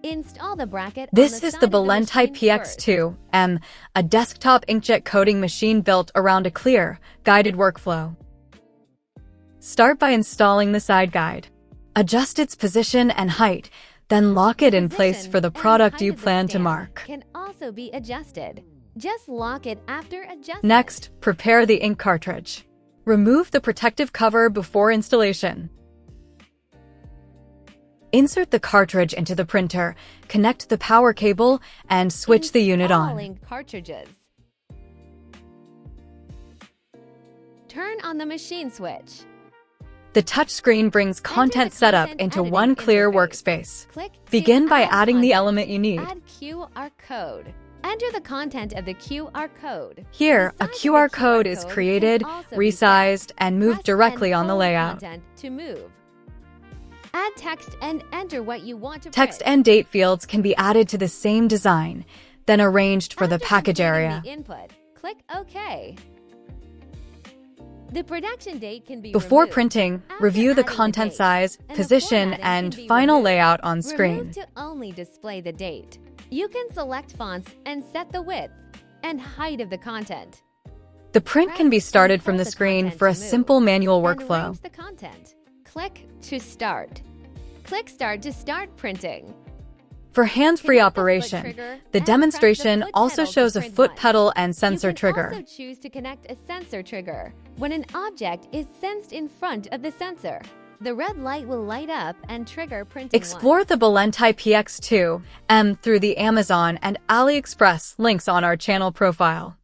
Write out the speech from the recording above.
Install the bracket This on the is side the of the BOLENTAI machine first. PX2-M, a desktop inkjet coding machine built around a clear, guided workflow. Start by installing the side guide. Adjust its position and height, then lock it in place Position for the and product height you of the plan to stand mark. can also be adjusted. Just lock it after adjustment. Next, prepare the ink cartridge. Remove the protective cover before installation. Insert the cartridge into the printer, connect the power cable, and switch the unit on. Installing cartridges. Turn on the machine switch. The touchscreen brings content setup content into editing one clear interface. workspace. Click to Begin by add adding the content. element you need. Add QR code. Enter the content of the QR code. Here, The a size of QR the code is can created, also be resized, set. and moved Press directly and on the hold layout. content to move. Add text and enter what you want to Text print. and date fields can be added to the same design, then arranged for the After package completing area. the input, click OK. The production date can be Before removed. printing, After review the adding content date, size, and the position, formatting and can be final removed. layout on screen. Remove to only display the date. You can select fonts and set the width and height of the content. The print can be Press started and from the hold screen content for a to move, simple manual and workflow. arrange the content. Click to start. Click Start to start printing. For hands-free Connect the foot operation, trigger the and press the demonstration foot also pedal to shows a print foot once. pedal and sensor You can trigger. also choose to connect a sensor trigger when an object is sensed in front of the sensor. The red light will light up and trigger printing Explore once. the BOLENTAI PX2-M through the Amazon and AliExpress links on our channel profile.